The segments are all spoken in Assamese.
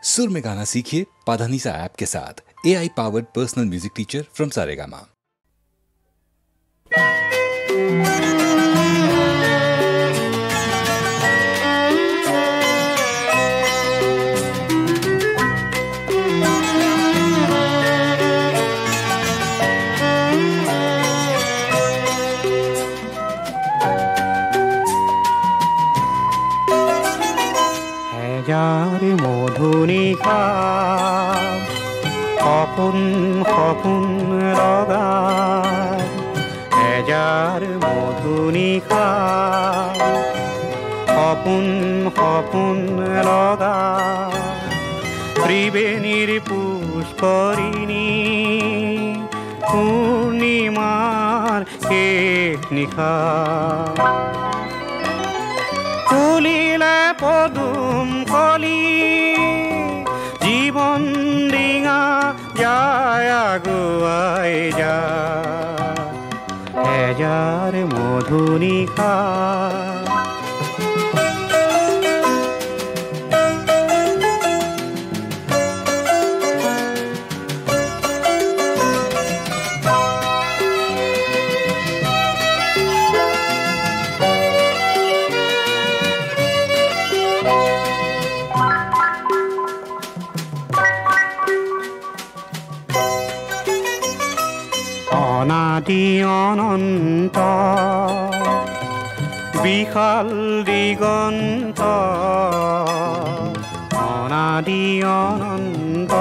सुर में गाना सीखिए पाधानीसा ऐप के साथ। AI powered personal music teacher from Saregama. যার মধুনিশা সপোন সপোন লগাই যার মধুনিশা সপোন সপোন লগাই ত্রিবেণীর পুষ্করিণী পূর্ণিমার শেষ নিশা তুলিলে পদুম কলি জীবন ডিঙা যায় আগুয়াই যায় যার মধুনিশা অনাদি অনন্ত বিশাল দিগন্ত অনাদি অনন্ত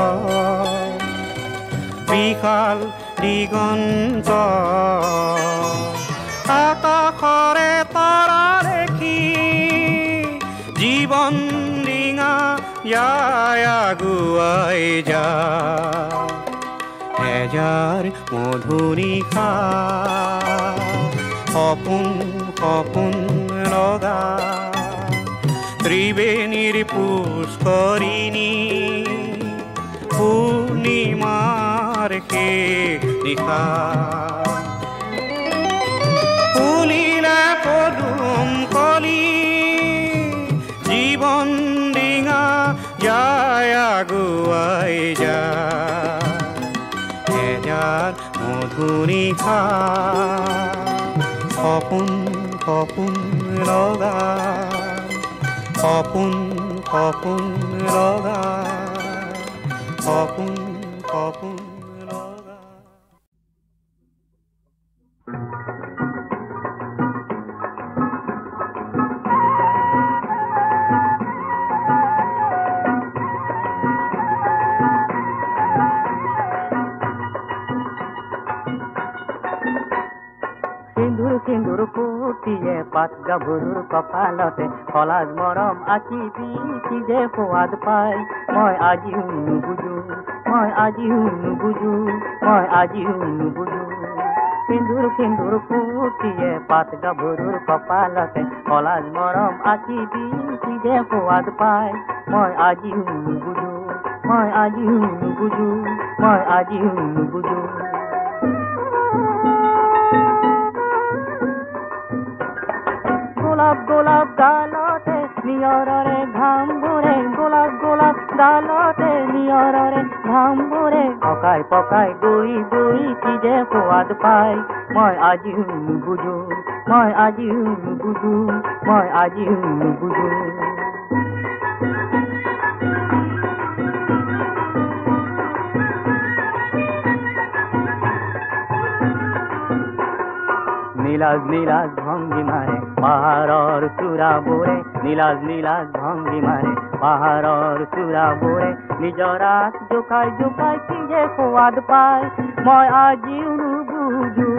বিশাল দিগন্ত আকাশৰে তৰা দেখি জীৱন ডিঙা যায় আগুৱাই যায় যাৰ মধুনিশা সপোন সপোন লগা ত্ৰিবেণীৰ পুষ্কৰিণী পূৰ্ণিমাৰ শেষ নিশা ফুলিলে পদুম কলি জীবন ডিঙা যায় আগুৱাই যায় যার মধুনিশা সপোন সপোন লগা সপোন সপোন লগা সপোন সপোন লগা সিন্দুর ফুটিয়ে পাত গাভৰুৰ কপালতে কলাজ মৰম আঁকিবি কি যে সোৱাদ পাই মই আজিও নুবুজো মই আজিও নুবুজো মই আজিও নুবুজো সিন্দুৰ ফুটিয়ে পাত গাভৰুৰ কপালতে কলাজ মৰম আঁকিবি কি যে সোৱাদ পাই মই আজিও নুবুজো মই আজিও নুবুজো মই আজিও নুবুজো গোলাপ গোলাপ গালতে নিয়ৰৰে ঘাম বোৰে গোলাপ গোলাপ গালতে নিয়ৰৰে ঘাম বোৰে পকাই পকাই গৈ গৈ কি যে সোৱাদ পাই মই আজিও নুবুজো মই আজিও নুবুজো মই আজিও নুবুজো নীলাজ নীলাজ ভংগী মাৰে পাহাৰৰ চূড়াবোৰে নীলাজ নীলাজ ভংগী মাৰে পাহাৰৰ চূড়াবোৰে নিজৰাত জোকাই জোকাই কি যে সোৱাদ পাই মই আজিও নুবুজো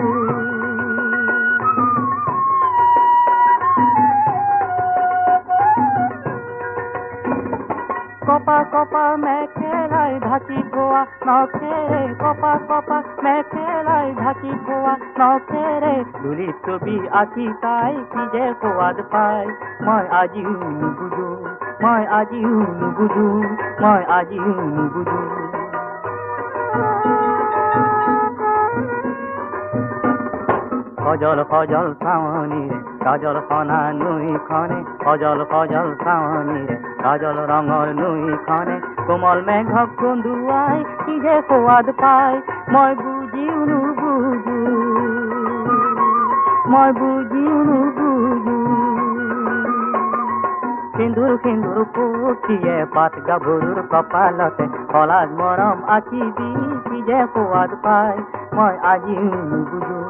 কপা কপা মেখেলাই ঢাকি থোৱা নখেৰে কপা কপা মেখেলাই ঢাকি থোৱা নখেৰে ধূলিত ছবি আঁকি তাই কি যে সোৱাদ পাই মই আজিও নুবুজো মই আজিও নুবুজো মই আজিও নুবুজো সজল সজল চাৱনীৰে কাজল সনা নৈখনে সজল সজল চাৱনীৰে কাজল ৰঙৰ নৈখনে কোমল মেঘক কন্দুৱাই কি যে সোৱাদ পায় মই বুজিও নুবুজো সিন্দুৰ সিন্দুৰ পখিয়ে পাত গাভৰুৰ কপালতে কলাজ মৰম আঁকিবি কি যে সোৱাদ পায় মই আজিও নুবুজো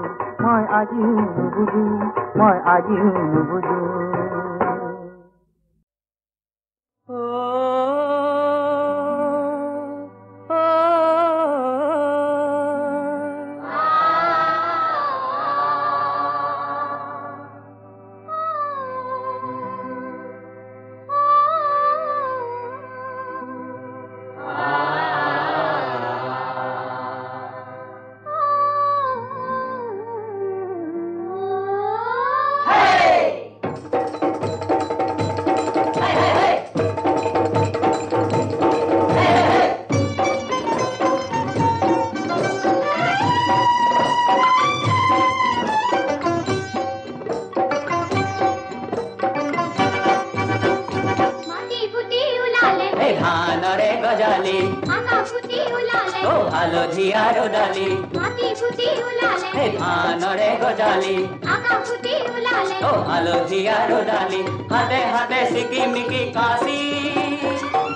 হাতে হাতে সিকিমিকি কাশি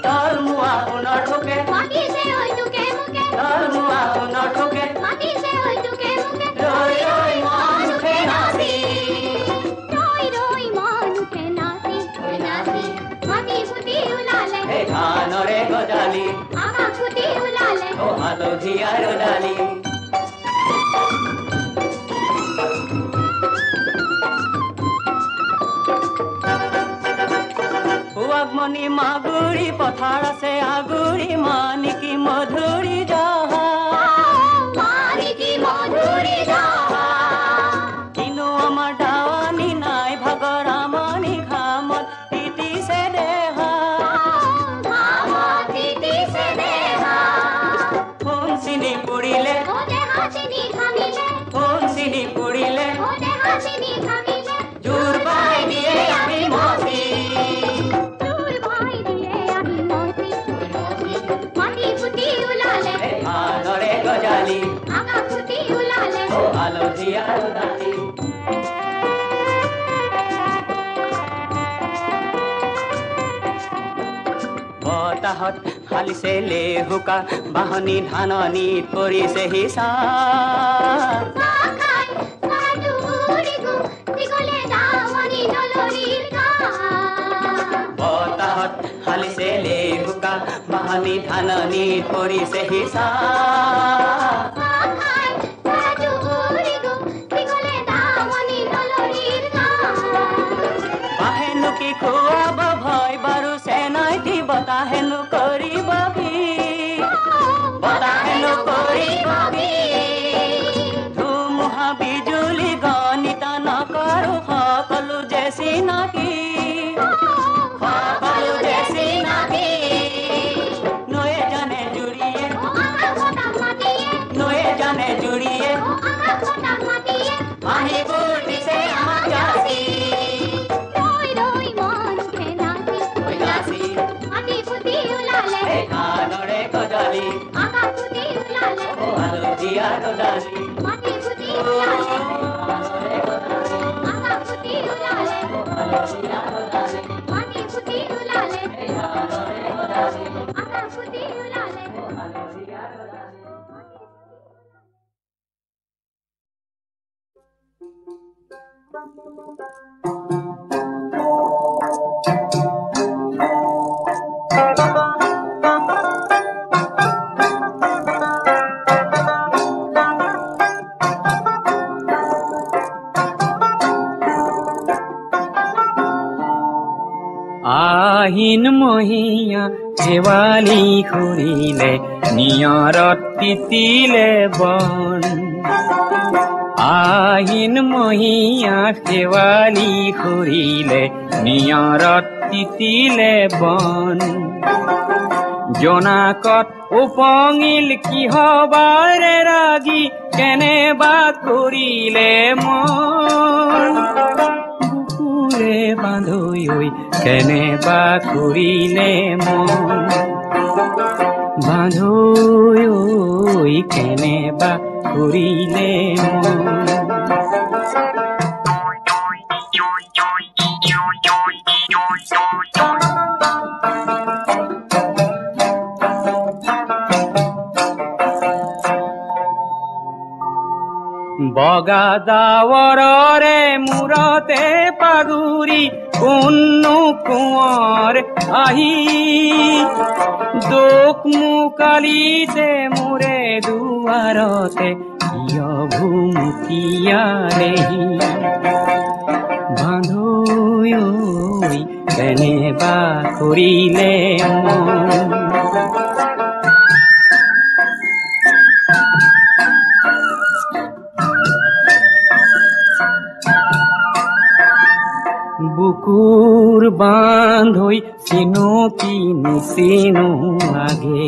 তল মুয়া পুনৰ ঠোকে তল মুয়া পুনৰ ঠোকে ৰৈ ৰৈ মনুখে নাচি ধানৰে গজালি হালধীয়া ৰদালি মণি মাগুৰি পথাৰ আছে আগুৰি মানিকি মধুৰি জহা কিনো আমাৰ দাৱানি নাই ভাগৰ আমনি ঘামত তিতিছে দেহা ফোন চিনি পুৰিলে জোৰ পাই দিয়ে আমি মতি ধানৰে গজালি হালধীয়া ৰদালি বতাহত হালিছে লেহুকা বাহনি ধাননিত পৰিছে হিচা বতাহত হালিছে লেহুকা বাহনি ধাননিত পৰিছে হিচা বাহেনো কি খুৱাব ভয় বাৰু চেনাইটি বতাহেনো কৰিব কি ধুমুহা বিজুলি গণিত নকৰো সকলো যে চিনাকি নয়ে জানে জুৰিয়ে আহিবোৰ দিছে আমাক যাচি ধানৰে গজালি হালধীয়া ৰদালি আহিন মহীয়া শেৱালি খুৰিলে নিয়ৰত তিতিলে বন আহিন মহীয়া শেৱালি খুৰিলে নিয়ৰত তিতিলে বন জোনাকত উপঙিল কিহবাৰে ৰাগি কেনেবা কৰিলে মন বুকুৰে বান্ধৈ ঐ কেনেবা কৰিলে মন বান্ধৈ ঐ কেনেবা কৰিলে মন বগা ডাৱৰৰে মূৰতে পাগুৰি কোনো কোঁৱৰ আহি দুখ মুকালিছে মোৰে দুৱাৰতে কিয় ভুমুকিয়ালেহি বান্ধৈ ঐ কেনেবা কৰিলে মন বুকুৰ বান্ধৈ চিনকি নিচিনো আগে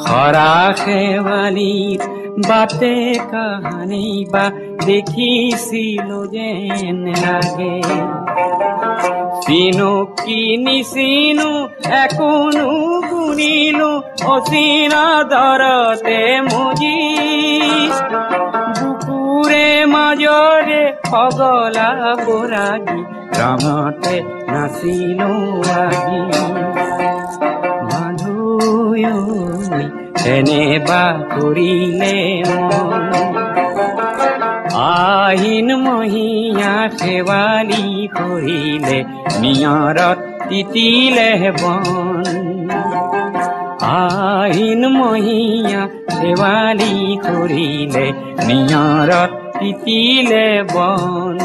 হৰা শেৱালিৰ বাটে কাহানি বা দেখিছিলো যেন লাগে চিনকি নিচিনো একোনো শুনিলো অচিনা দৰতে মজি বুকুৰে মাজৰে পগলা বৰাগী ৰঙতে নাচিলো আজি বান্ধৈ ঐ কেনেবা কৰিলে মন আহিন মহীয়া শেৱালি কৰিলে নিয়ৰত তিতিলে বন আহিন মহীয়া শেৱালি কৰিলে নিয়ৰত তিতিলে বন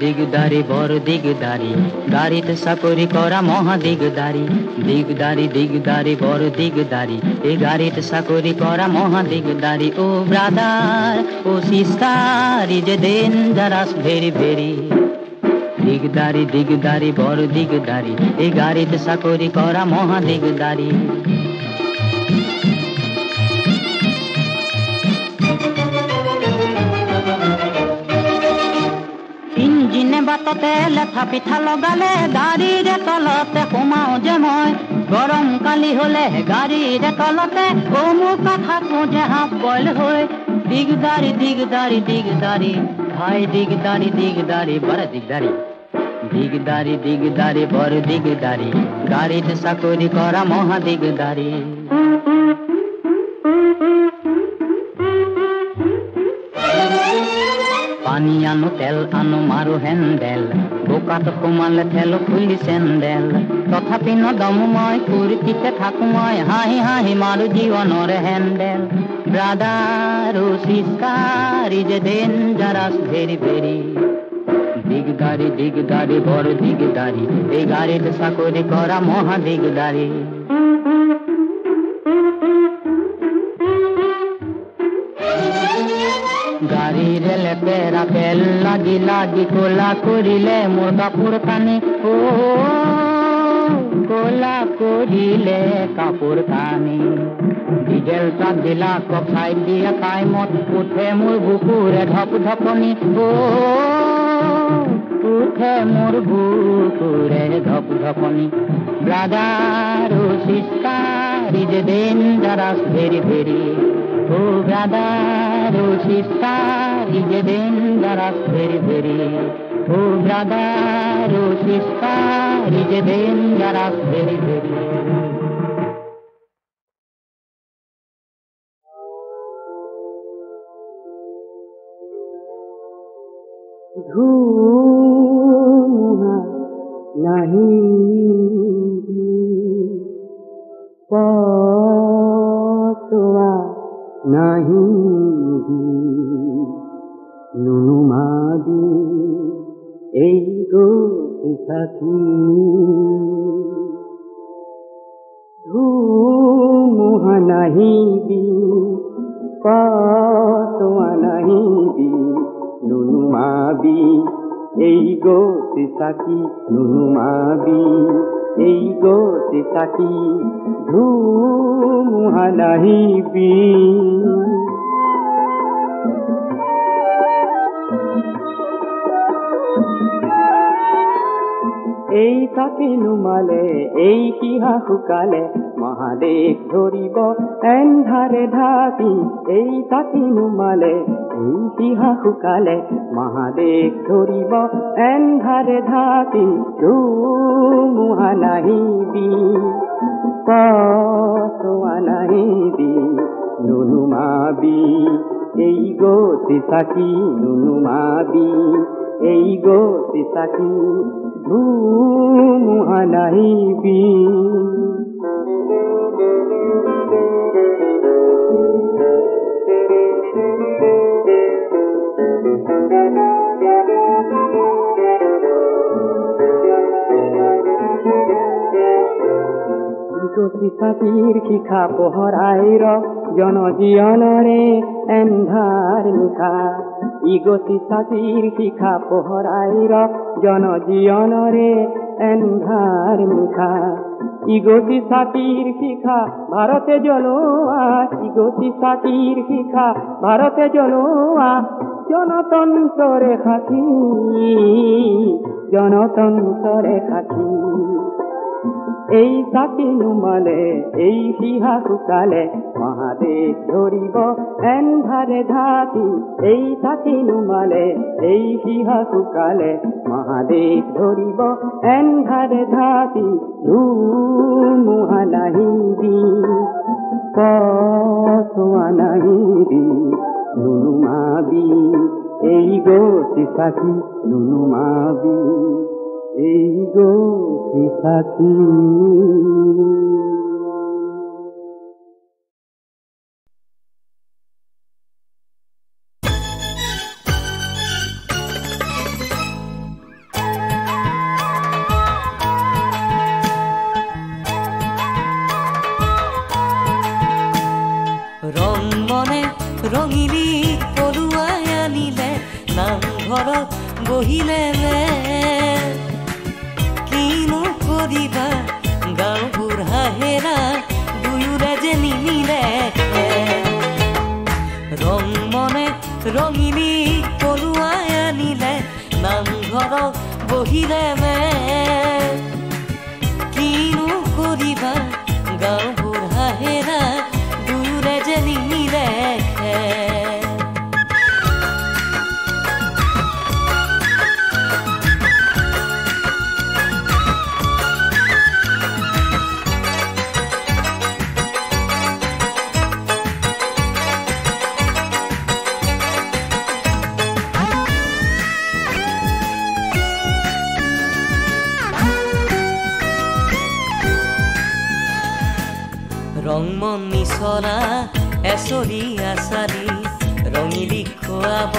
দিগদারি বড় দিগদারি গাড়িতে চাকরি করা মহা দিগদারি দিগদারি বড় দিগদারি এই গাড়িতে চাকরি করা মহা দিগদারি oh brother oh sister is a dangerous very very দিগদারি বড় দিগদারি এই গাড়িতে চাকরি করা মহা দিগদারি বাটতে লেঠা পিঠা লগালে গাড়ীৰে তলতে সোমাও যে মই গৰম কালি হলে গাড়ীৰে তলতে অমুকা থাকো যে হাফ বইল হৈ দিগদাৰি ভাই দিগদাৰি বড় দিগদাৰি বড় দিগদাৰি গাড়ীতে চাকৰি কৰা মহা দিগদাৰি পানী আনো তেল আনো মাৰো হেণ্ডেল বোকাত সোমালে তেল খুলি চেণ্ডেল তথাপি নদমো মই ফূৰ্তিতে থাকো মই হাঁহি হাঁহি মাৰো জীৱনৰ হেণ্ডেল brother O sister is a dangerous very very দিগদাৰি বড় দিগদাৰি এই গাড়ীতে চাকৰি কৰা মহা দিগদাৰি গাড়ীৰে লেপেৰা তেল লাগি কোলা কৰিলে মোৰ কাপোৰ কানি কোলা কৰিলে কাপোৰ কানি ডিজেল ট্ৰাকবিলাকক চাইড দিয়া টাইমত উঠে মোৰ বুকুৰে ধপ ধপনি উঠে মোৰ বুকুৰে ধপ ধপনি brother O sister is a dangerous very very Oh, brother, oh, sister, is a dangerous very, very. Oh, brother, oh, sister, is a dangerous very, very. धुआं नहीं पतवा नहीं नुनुमा সাথী ধুমুহা নাহিবি পাতোয়া নাহিবি নুনুমাবি এই গতি সাকি নুনুমাবি এই গতি সাকি ধুমুহা নাহিবি এই তাকে নুমালে এই কিহা শুকালে মহাদেশ ধৰিব এন্ধাৰে ঢাকি এই তাকে নুমালে এই কিহা শুকালে মহাদেশ ধৰিব এন্ধাৰে ঢাকি ধুমুহা নাহিবি পাতোৱা নাহিবি নুনুমাবি এই গতি চাকি নুনুমাবি এই গতি চাকি ধুমুহা নাহিবি গতি চাকিৰ শিখা পোহৰাই ৰখ জনজীৱনৰে এন্ধাৰ নিশা ই গতি চাকিৰ শিখা পোহৰাই ৰখ জনজীৱনৰে এন্ধাৰ নিশা ই গতি চাকিৰ শিখা ভাৰতে জ্বলোৱা ই গতি চাকিৰ শিখা ভাৰতে জ্বলোৱা জনতন্ত্ৰৰে সাথী জনতন্ত্ৰৰে সাথী এই চাকি নুমালে এই শিহা শুকালে মহাদেশ ধৰিব এন্ধাৰে ঢাকি এই চাকি নুমালে এই শিহা শুকালে মহাদেশ ধৰিব এন্ধাৰে ঢাকি ধুমুহা নাহিবি পাতোৱা নাহিবি নুনুমাবি এই গতি চাকি নুনুমাবি এই গতি চাকি ৰং মনে ৰঙিলি পলুৱাই আনিলে নামঘৰত বহিলে কিনো কৰিবা গাঁও বুঢ়া হেৰা দুয়োৰে যে নিমিলে ৰং মনে ৰঙিলি পলুৱাই আনিলে নামঘৰত বহিলে কিনো কৰিবা গাঁও বুঢ়া হেৰা দুয়োৰে যে নিমিলে ৰং মন নিচলা এচৰি আচাৰি ৰঙিলি খুৱাব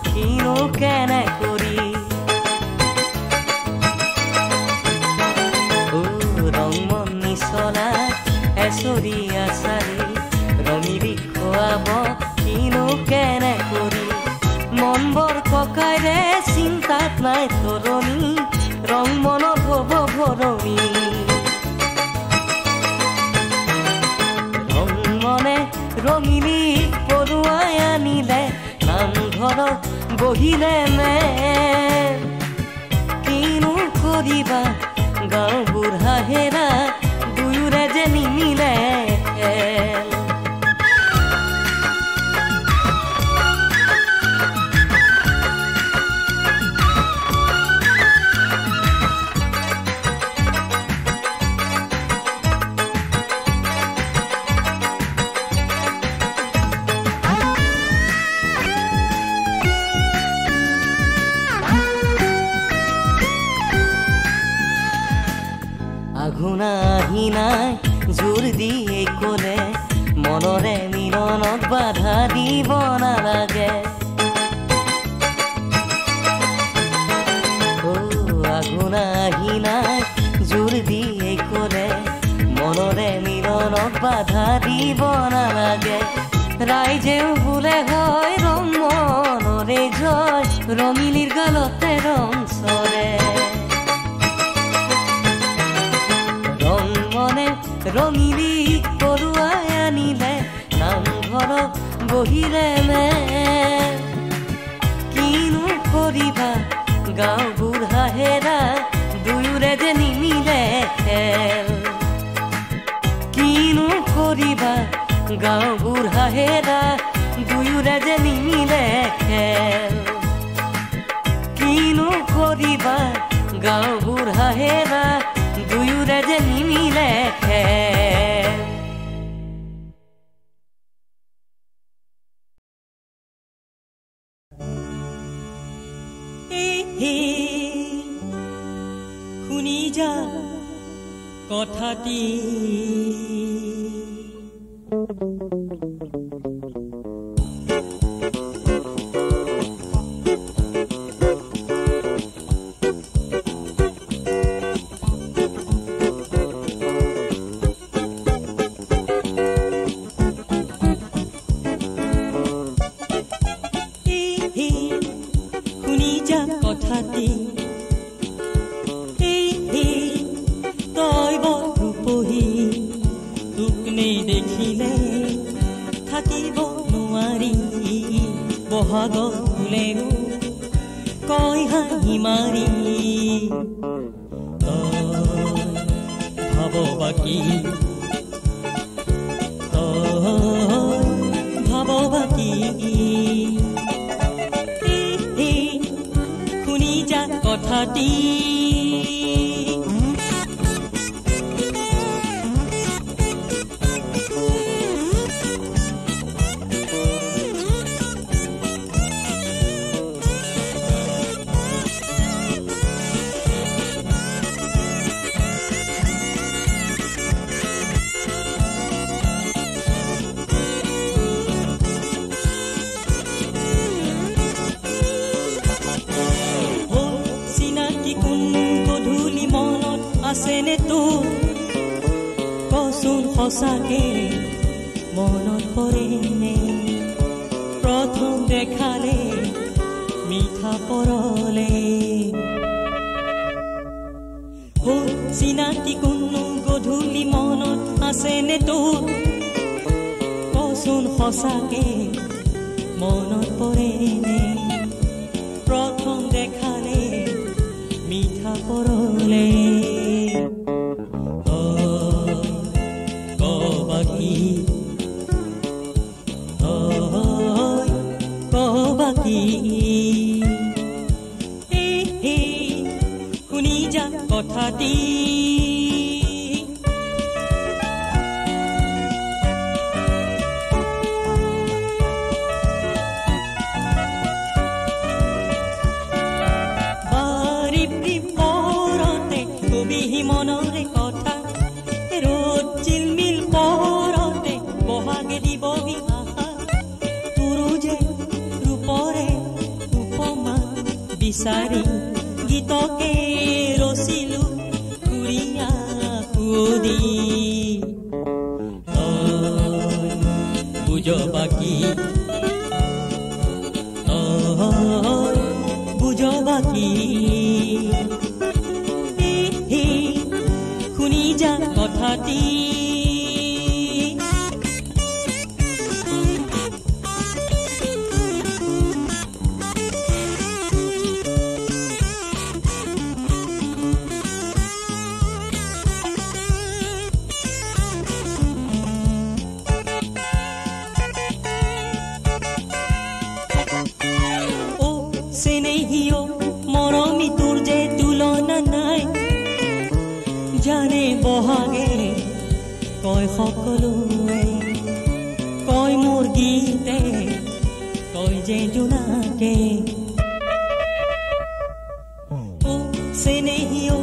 কিনো কেনে কৰি ৰং মন নিচলা এচৰি আচাৰি ৰঙিলি খুৱাব কিনো কেনে কৰি মন বৰ ককাইৰে চিন্তাত নাই তৰণি ৰং মনত হব ভৰণি ৰঙিলি পলুৱাই আনিলে নামঘৰত বহিলে কিনো কৰিবা গাঁও বুঢ়া হেৰা দুয়োৰে যে নিমিলে আঘোনা আহিনাই জোৰ দিয়ে ক'লে মনৰে মিলনত বাধা দিব নালাগে আঘোনা নাই জোৰ দিয়ে ক'লে মনৰে মিলনক বাধা দিব নালাগে ৰাইজেও বোলে হয় ৰং মনৰে জয় ৰমিলিৰ গালতে ৰং চৰে ৰং মনে ৰমিলি পৰুৱাই আনিলে নামঘৰত বহিলে কিনো কৰিবা গাঁও বুঢ়া হেৰা দুয়োৰে যে নিমিলে খেল কিনো কৰিবা গাঁও বুঢ়া হেৰা দুয়োৰে যে নিমিলে খেল কিনো কৰিবা গাঁও বুঢ়া হেৰা দুয়োৰে যে নিমিলে খেল শুনি যা কথাটি তই বৰূপহী তোক নেদেখিলে থাকিব নোৱাৰি বহাগত ফুলেও কয় হাঁহি মাৰি ভাব বাকী ভাব বাকী শুনি যা কথাটি আছেনে তোৰ কচোন সঁচাকে মনত পৰেনে প্ৰথম দেখালে মিঠা পৰলে চিনাকি কোনো গধূলি মনত আছেনে তোৰ কচোন সঁচাকে মনত পৰেনে প্ৰথম দেখালে মিঠা পৰলে শুনি যা কথাটি বাৰী পৰতে কবিহি মনৰে কথা ৰ'দ চিলমিল পৰতে বহাগে দিবহি আহা তোৰো যে ৰূপৰে উপমা বিচাৰি গীতকে ৰচিলো কুৰিয়া কুদি বুজ বাকী বুজ বাকী শুনি যা কথাটি মৰমী তোৰ যে তুলনা নাই জানে বহাগে কয় সকলোৱে কয় মোৰ গীতে কয় যে জোনাকে চেনেহিও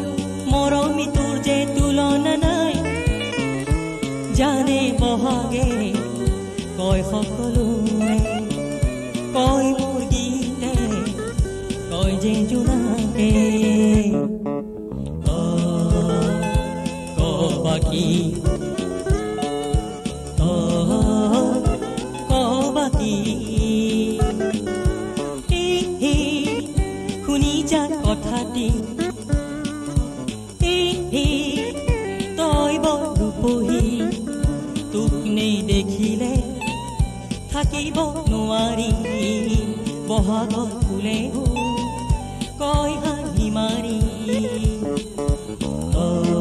মৰমী তোৰ যে তুলনা নাই জানে বহাগে কয় সকলোৱে কয় মোৰ গীতে কয় যে জোনাকে বাকি বাকি শুনি যা কথাটি তই বৰ ৰূপহী তোক নেই দেখিলে থাকিব নোৱাৰি বহাগৰ ফুলে কয় হাঁহি মাৰি তই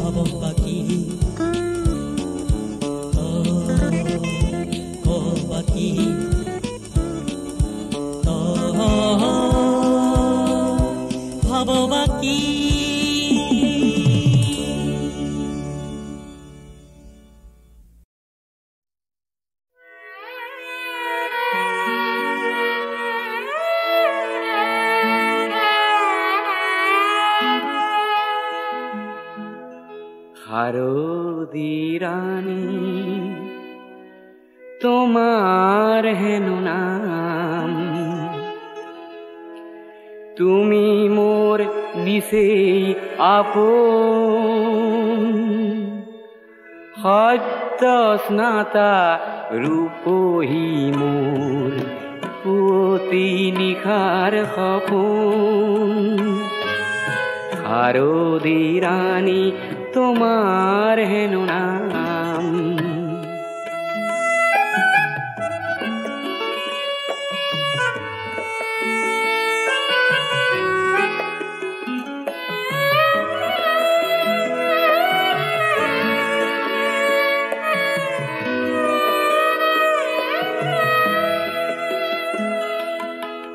ভাব বাকি বাকি ভাব বাকি শারদী রানী তোমার হেন নাম তুমি মোর নিচেই আপন সত্য স্নাতা রূপহী মোর পুৱতি নিশাৰ সপোন শাৰদী ৰানী তোমাৰ হেন নাম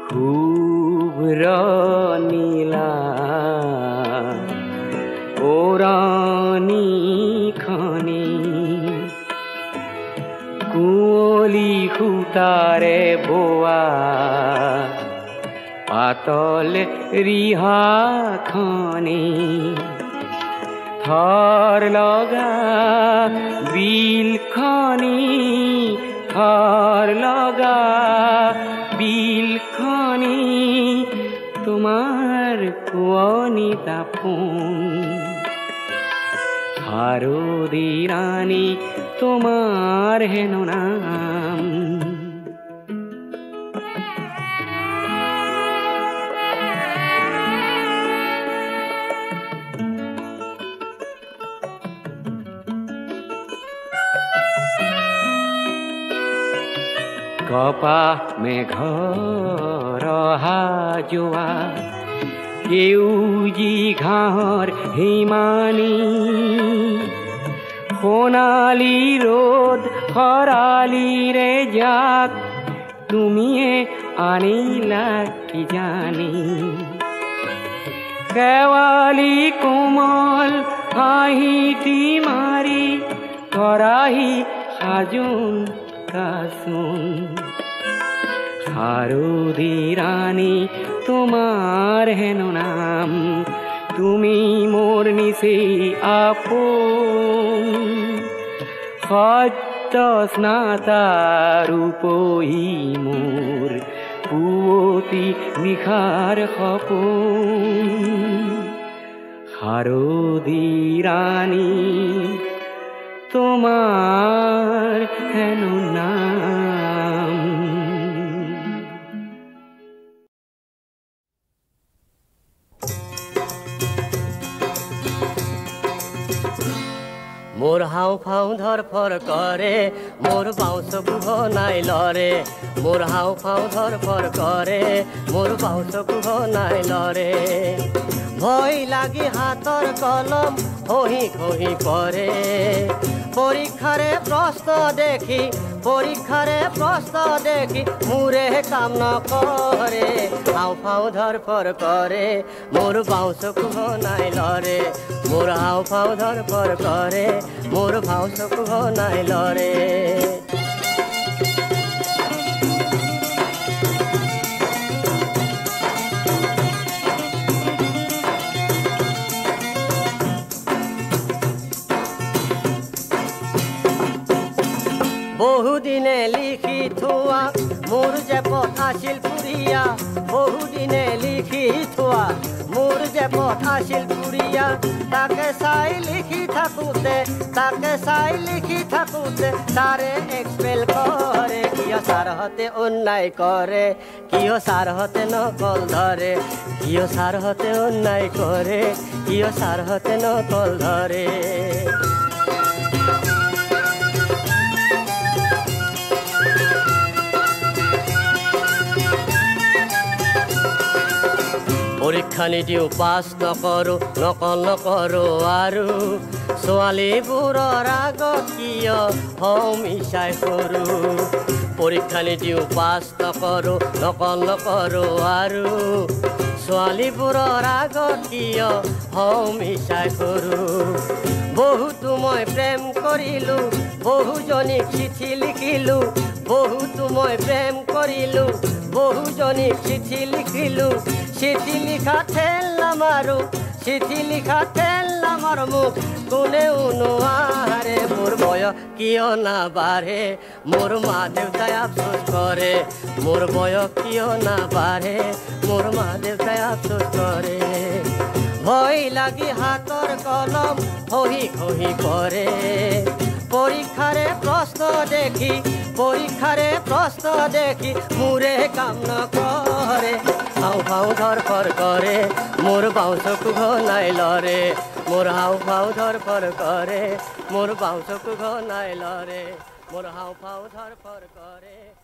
শুভ্ৰ নীলা ওৰানি খানি কুঁৱলী সূতাৰে বোৱা পাতল ৰিহা খানি থৰ লগা বিল খানি থৰ লগা বিল খানি তোমাৰ কোৱনী তাপোন শাৰদী ৰানী তোমাৰ হেন নাম কপা মেঘৰ অহা যোৱা সেউজী ঘাঁহৰ হিমানী সোণালী ৰ'দ খৰালিৰে যাক তুমিয়ে আনিলা কি জানি শেৱালি কোমল হাঁহিটি মাৰি কৰাহি সাজোন কাচোন শাৰদী ৰানী তোমাৰ হেন নাম তুমি মোৰ নিচেই আপন সত্য স্নাতা ৰূপহী মোৰ পুৱতি নিশাৰ সপোন শারদী রানী তোমার হেন নাম মোর হাও ফাও ধরফর করে মোর বাউঁশ কুহ নাই লরে মোর হাও ফাও ধরফর করে মোর বাউঁশ কুহ নাই লরে ভয় লাগি হাতর কলম খহি খহি পরে পরীক্ষারে প্রশ্ন দেখি মুরে কাম ন করে হাও ফাও ধরফর করে মোর বাউঁশ কুহ নাই লরে মোর হাও ফাও ধরফর করে মোর বাউঁশ কুহ নাই লরে বহুদিনে লিখি থোৱা মোৰ যে পথ আছিল পুৰিয়া বহুদিনে লিখি থোৱা মোৰ যে পথ আছিল পুৰীয়া তাকে চাই লিখি থাকোঁতে তাৰে এক্সপেল কৰে কিয় ছাৰহঁতে অন্যায় কৰে কিয় ছাৰহঁতে নকল ধৰে কিয় ছাৰহঁতে অন্যায় কৰে কিয় ছাৰহঁতে নকল ধৰে পৰীক্ষা নিদিওঁ পাছ নকৰোঁ নকল নকৰোঁ আৰু ছোৱালীবোৰৰ আগত কিয় হওঁ মিছাই কৰোঁ পৰীক্ষা নিদিওঁ পাছ নকৰোঁ নকল নকৰোঁ আৰু ছোৱালীবোৰৰ আগত কিয় হওঁ মিছাই কৰোঁ বহুতো মই প্ৰেম কৰিলোঁ বহুজনীক চিঠি লিখিলোঁ বহুতো মই প্ৰেম কৰিলোঁ বহুজনীক চিঠি লিখিলোঁ চিঠি লিখা ঠেল নামাৰো মোক কোনেও নোৱাৰে মোৰ বয়স কিয় নাবাঢ়ে মোৰ মা দেউতাই আফচোচ কৰে মোৰ বয়স কিয় নাবাঢ়ে মোৰ মা দেউতাই আফচোচ কৰে ভয় লাগি হাতৰ কলম খহি খহি পৰে পৰীক্ষাৰে প্ৰশ্ন দেখি মোৰে কাম নকৰে হাওঁফাওঁ ধৰফৰ কৰে মোৰ বাওঁ চকু ঘনাই লৰে মোৰ হাওঁফাওঁ ধৰফৰ কৰে মোৰ বাওঁ চকু ঘনাই লৰে মোৰ হাওঁফাওঁ ধৰফৰ কৰে